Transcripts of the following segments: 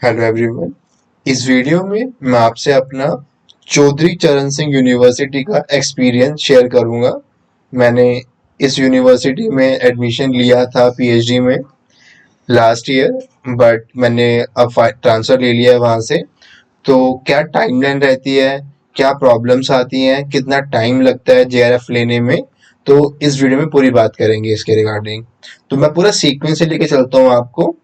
Hello everyone. इस video में मैं आपसे अपना चौधरी चरण सिंह यूनिवर्सिटी का एक्सपीरियंस शेयर करूंगा। मैंने इस यूनिवर्सिटी में एडमिशन लिया था पीएचडी में लास्ट ईयर, बट मैंने अब ट्रांसफ़र ले लिया है वहाँ से। तो क्या टाइमलाइन रहती है, क्या प्रॉब्लम्स आती हैं, कितना टाइम लगता है जेआरएफ लेने में, तो इस वीडियो में पूरी बात करेंगे इसके रिगार्डिंग। तो मैं पूरा सीक्वेंस से लेके चलता हूँ आपको।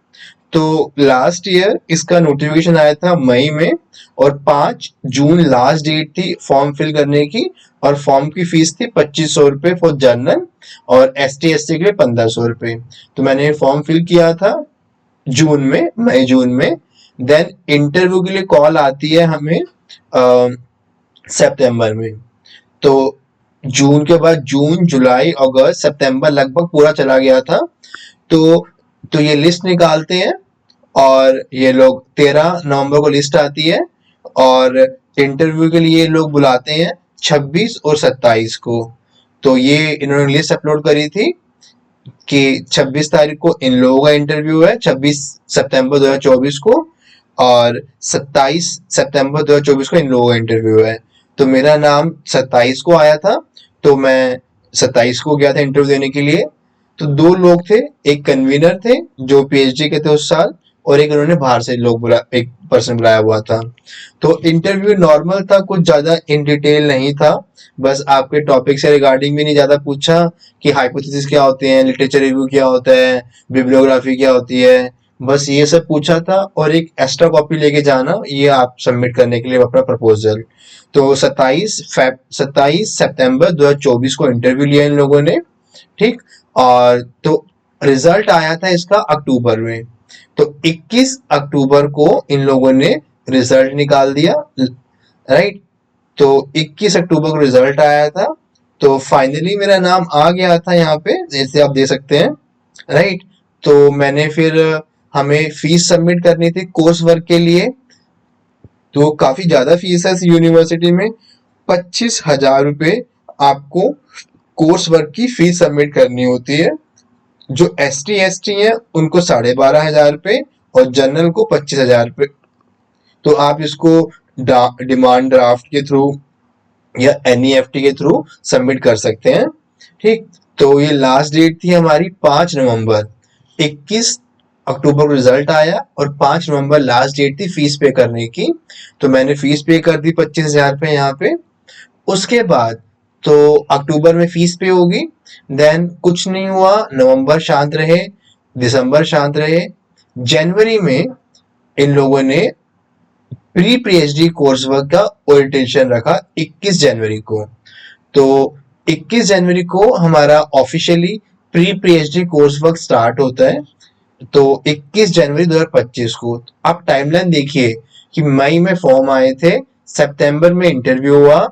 तो लास्ट ईयर इसका नोटिफिकेशन आया था मई में, और 5 जून लास्ट डेट थी फॉर्म फिल करने की। और फॉर्म की फीस थी 2500 रुपये फॉर जनरल, और ST SC के लिए 1500 रुपये। तो मैंने फॉर्म फिल किया था जून में, मई जून में। देन इंटरव्यू के लिए कॉल आती है हमें सितंबर में। तो जून के बाद जून, जुलाई, अगस्त, सितंबर लगभग पूरा चला गया था। तो ये लिस्ट निकालते हैं, और ये लोग 13 नवंबर को लिस्ट आती है, और इंटरव्यू के लिए लोग बुलाते हैं 26 और 27 को। तो ये इन्होंने लिस्ट अपलोड करी थी कि 26 तारीख को इन लोगों का इंटरव्यू है, 26 सितंबर 2024 को, और 27 सितंबर 2024 को इन लोगों का इंटरव्यू है। तो मेरा नाम 27 को आया था, तो मैं 27 को गया था इंटरव्यू देने के लिए। तो दो लोग थे, एक कन्वीनर थे जो पीएचडी के थे उस साल, और एक उन्होंने बाहर से एक पर्सन बुलाया हुआ था। तो इंटरव्यू नॉर्मल था, कुछ ज्यादा इन डिटेल नहीं था। बस आपके टॉपिक से रिगार्डिंग भी नहीं ज्यादा पूछा कि हाइपोथेसिस क्या होते हैं, लिटरेचर रिव्यू क्या होता है, बिब्लियोग्राफी क्या होती है। बस ये सब पूछा था, और एक एक्स्ट्रा कॉपी लेके जाना ये आप सबमिट करने के लिए अपना प्रपोजल। तो 27 सितंबर 2024 को इंटरव्यू लिया इन लोगों ने। ठीक। और तो रिजल्ट आया था इसका अक्टूबर में। तो 21 अक्टूबर को इन लोगों ने रिजल्ट निकाल दिया। राइट। तो 21 अक्टूबर को रिजल्ट आया था। तो फाइनली मेरा नाम आ गया था यहाँ पे, जैसे आप दे सकते हैं। राइट। तो मैंने फिर, हमें फीस सबमिट करनी थी कोर्स वर्क के लिए। तो काफी ज्यादा फीस है इस यूनिवर्सिटी में। 25,000 रुपये आपको कोर्स वर्क की फीस सबमिट करनी होती है। जो ST ST हैं उनको 12,500 रुपये, और जनरल को 25,000 रुपये। तो आप इसको डिमांड ड्राफ्ट के थ्रू या NEFT के थ्रू सबमिट कर सकते हैं। ठीक। तो ये लास्ट डेट थी हमारी 5 नवंबर। 21 अक्टूबर को रिजल्ट आया, और 5 नवंबर लास्ट डेट थी फीस पे करने की। तो मैंने फीस पे कर दी 25,000 रुपये यहाँ पे। उसके बाद तो अक्टूबर में फीस पे होगी। देन कुछ नहीं हुआ, नवंबर शांत रहे, दिसंबर शांत रहे। जनवरी में इन लोगों ने प्री पीएचडी कोर्स वर्क का ओरिएंटेशन रखा 21 जनवरी को। तो 21 जनवरी को हमारा officially pre PhD course work start होता है। तो 21 जनवरी 2025 को आप टाइमलाइन देखिए कि मई में फॉर्म आए थे, सितंबर में इंटरव्यू हुआ,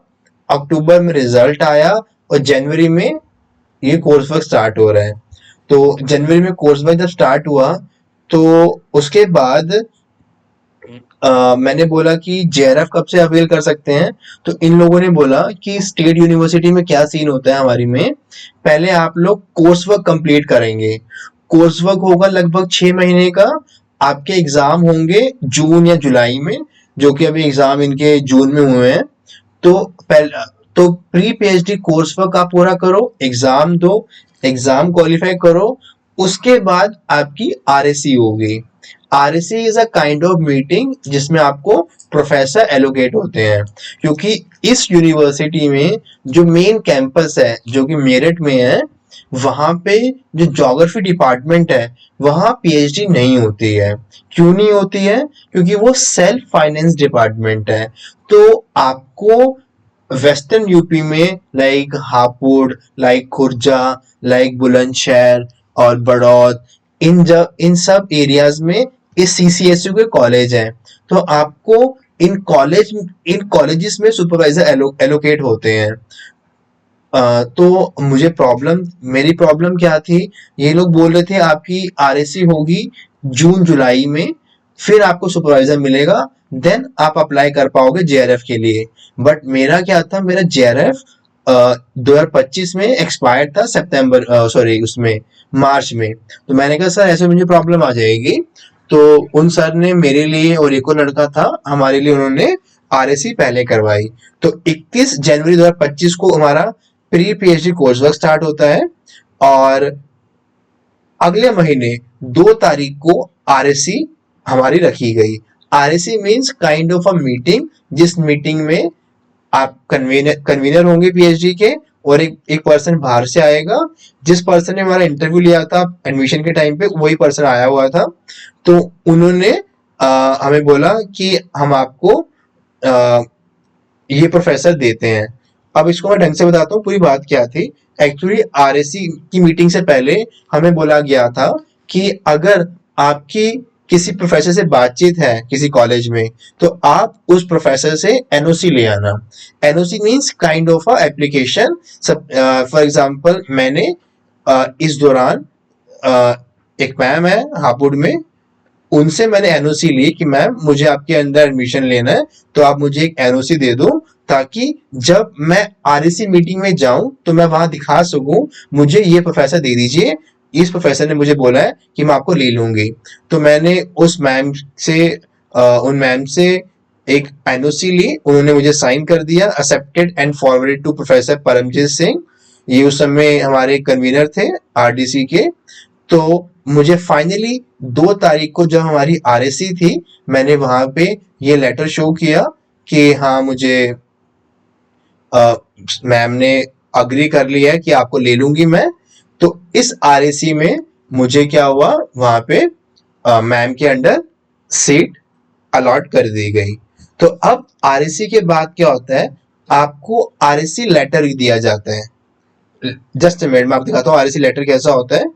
अक्टूबर में रिजल्ट आया, और जनवरी में ये कोर्स वर्क स्टार्ट हो रहा है। तो जनवरी में कोर्स वर्क जब स्टार्ट हुआ, तो उसके बाद मैंने बोला कि जेआरएफ कब से अवेल कर सकते हैं। तो इन लोगों ने बोला कि स्टेट यूनिवर्सिटी में क्या सीन होता है हमारी में, पहले आप लोग कोर्स वर्क कंप्लीट करेंगे। कोर्स वर्क होगा लगभग 6 महीने का। आपके एग्जाम होंगे जून या जुलाई में, जो कि अभी एग्जाम इनके जून में हुए हैं। तो पहले तो प्री पीएचडी कोर्स वर्क आप पूरा करो, एग्जाम दो, एग्जाम क्वालिफाई करो। उसके बाद आपकी RSC होगी। RSC is a kind of meeting जिसमें आपको प्रोफेसर एलोकेट होते हैं, क्योंकि इस यूनिवर्सिटी में जो मेन कैंपस है जो कि मेरठ में है, वहां पे जो ज्योग्राफी डिपार्टमेंट है वहां पीएचडी नहीं होती है। क्यों नहीं होती है? क्योंकि वो सेल्फ फाइनेंस डिपार्टमेंट है। तो आपको वेस्टर्न यूपी में like Hapur, like Khurja, like Bulandshahr और बड़ौद, इन सब एरियाज में इस CCSU के कॉलेज हैं। तो आपको इन कॉलेजेस में सुपरवाइजर एलोकेट होते हैं। तो मेरी प्रॉब्लम क्या थी, ये लोग बोल रहे थे आपकी RSC होगी जून जुलाई में, फिर आपको सुपरवाइजर मिलेगा, देन आप अप्लाई कर पाओगे JRF के लिए। बट मेरा क्या था, मेरा JRF 2025 में एक्सपायर था, सितंबर सॉरी उसमें मार्च में। तो मैंने कहा सर ऐसे मुझे प्रॉब्लम आ जाएगी, तो उन सर ने मेरे लिए और एक और लड़का था, हमारे लिए उन्होंने आरएससी पहले करवाई। तो 21 जनवरी 2025 को हमारा pre PhD course work start होता है और अगले महीने 2 तारीख को आरएससी हमारी रखी गई। RSC means kind of a meeting, जिस मीटिंग में आप कन्वीनर होंगे पीएचडी के, और एक पर्सन बाहर से आएगा। जिस पर्सन ने हमारा इंटरव्यू लिया था एडमिशन के टाइम पे, वही पर्सन आया हुआ था। तो उन्होंने हमें बोला कि हम आपको ये प्रोफेसर देते हैं। अब इसको मैं ढंग से बताता हूँ पूरी बात क्या थी। एक्चुअली आरएससी की मीटिंग से पहले हमें बोला गया था कि अगर आपकी किसी प्रोफेसर से बातचीत है किसी कॉलेज में, तो आप उस प्रोफेसर से एनओसी ले आना। NOC means kind of a application. For example मैंने इस दौरान एक मैम है हापुड़ में, उनसे मैंने एनओसी ली कि मैम मुझे आपके अंदर एडमिशन लेना है, तो आप मुझे एक एनओसी दे दो, ताकि जब मैं आरएससी मीटिंग में जाऊं तो मैं वहां दिखा सकूं मुझे ये प्रोफेसर दे दीजिए, इस प्रोफेसर ने मुझे बोला है कि मैं आपको ले लूंगी। तो मैंने उस मैम से उन मैम से एक एनओसी ली, उन्होंने मुझे साइन कर दिया, accepted and forwarded to professor Paramjit Singh. ये उस समय हमारे कन्वीनर थे आरडीसी के। तो मुझे फाइनली 2 तारीख को जब हमारी आरएससी थी, मैंने वहां पे ये लेटर शो किया कि हाँ मुझे मैम ने अग्री कर लिया है कि आपको ले लूंगी मैं। तो इस आरएससी में मुझे क्या हुआ, वहां पे मैम के अंडर सीट अलॉट कर दी गई। तो अब आरएससी के बाद क्या होता है, आपको आरएससी लेटर दिया जाता है। जस्ट मिनट में आपको दिखाता हूँ आरएससी लेटर कैसा होता है।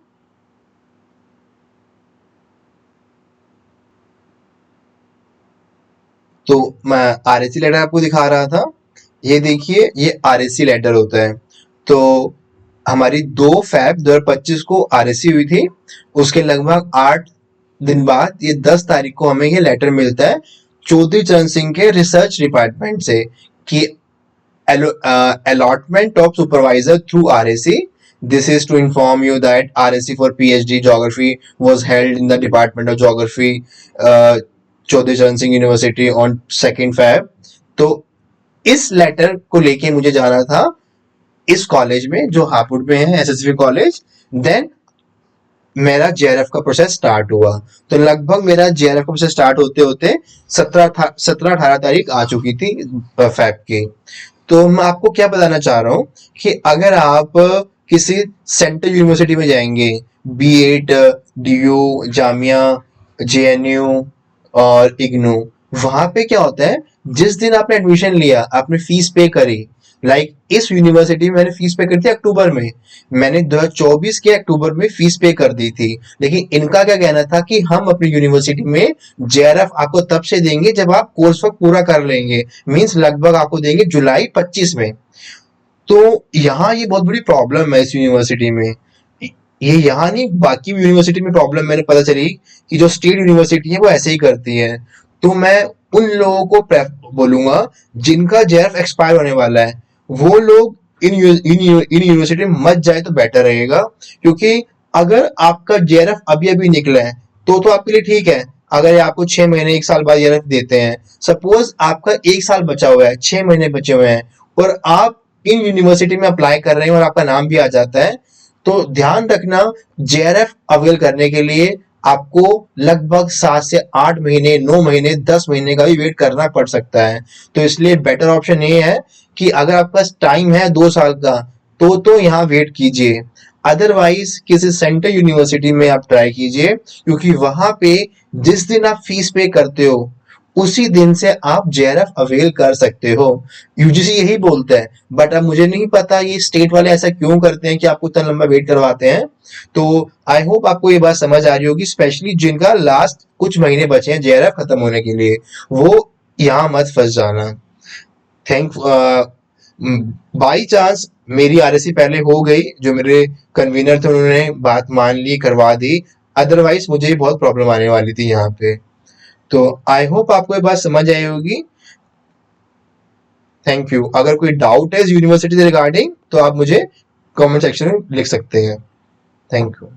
तो मैं आरएससी लेटर आपको दिखा रहा था, ये देखिए ये आरएससी लेटर होता है। तो हमारी 2 फैब 2025 को आरएससी हुई थी, उसके लगभग 8 दिन बाद ये 10 तारीख को हमें ये लेटर मिलता है चौधरी चरण सिंह के रिसर्च डिपार्टमेंट से कि allotment of supervisor through RSC. This is to inform you that RSC for PhD Geography was held in the Department of Geography, Chaudhary चरण सिंह यूनिवर्सिटी ऑन 2 Feb। तो इस लेटर को लेके मुझे जाना था इस कॉलेज में जो हापुड़ में है, एसएसवी कॉलेज। देन मेरा जेआरएफ का प्रोसेस स्टार्ट हुआ। तो लगभग मेरा जेआरएफ का प्रोसेस स्टार्ट होते होते 17-18 तारीख आ चुकी थी फैब की। तो मैं आपको क्या बताना चाह रहा हूँ कि अगर आप किसी सेंट्रल यूनिवर्सिटी में जाएंगे, बी8, डीयू, जामिया, जेएनयू और इग्नू, वहां पे क्या होता है, जिस दिन आपने एडमिशन लिया आपने फीस पे करी। लाइक इस यूनिवर्सिटी में मैंने फीस पे करी थी अक्टूबर में, मैंने 2024 के अक्टूबर में फीस पे कर दी थी। लेकिन इनका क्या कहना था कि हम अपनी यूनिवर्सिटी में जेआरएफ आपको तब से देंगे जब आप कोर्स वर्क पूरा कर लेंगे, मींस लगभग आपको देंगे जुलाई 25 में। तो यहाँ ये बहुत बड़ी प्रॉब्लम है इस यूनिवर्सिटी में। ये यहाँ नहीं, बाकी यूनिवर्सिटी में प्रॉब्लम मैंने पता चली कि जो स्टेट यूनिवर्सिटी है वो ऐसे ही करती है। तो मैं उन लोगों को बोलूंगा जिनका जेआरएफ एक्सपायर होने वाला है, वो लोग इन यूनिवर्सिटी में मत जाए तो बेटर रहेगा। क्योंकि अगर आपका जेआरएफ अभी अभी निकला है तो आपके लिए ठीक है, अगर ये आपको 6 महीने 1 साल बाद जेआरएफ देते हैं। सपोज आपका 1 साल बचा हुआ है, 6 महीने बचे हुए हैं, और आप इन यूनिवर्सिटी में अप्लाई कर रहे हैं और आपका नाम भी आ जाता है, तो ध्यान रखना जेआरएफ अवेल करने के लिए आपको लगभग 7 से 8 महीने, 9 महीने, 10 महीने का भी वेट करना पड़ सकता है। तो इसलिए बेटर ऑप्शन ये है कि अगर आपके पास टाइम है 2 साल का, तो यहाँ वेट कीजिए। अदरवाइज किसी सेंट्रल यूनिवर्सिटी में आप ट्राई कीजिए, क्योंकि वहां पे जिस दिन आप फीस पे करते हो उसी दिन से आप जेआरएफ अवेल कर सकते हो। यूजीसी यही बोलता है, बट अब मुझे नहीं पता ये स्टेट वाले ऐसा क्यों करते हैं कि आपको इतना लंबा वेट करवाते हैं। तो आई होप आपको ये बात समझ आ रही होगी, स्पेशली जिनका लास्ट कुछ महीने बचे हैं जेआरएफ खत्म होने के लिए, वो यहाँ मत फंस जाना। थैंक बाई चांस मेरी आरएससी पहले हो गई, जो मेरे कन्वीनर थे उन्होंने बात मान ली, करवा दी, अदरवाइज मुझे बहुत प्रॉब्लम आने वाली थी यहाँ पे। तो आई होप आपको ये बात समझ आई होगी। Thank you. अगर कोई डाउट है इस यूनिवर्सिटी से रिगार्डिंग तो आप मुझे कमेंट सेक्शन में लिख सकते हैं। Thank you.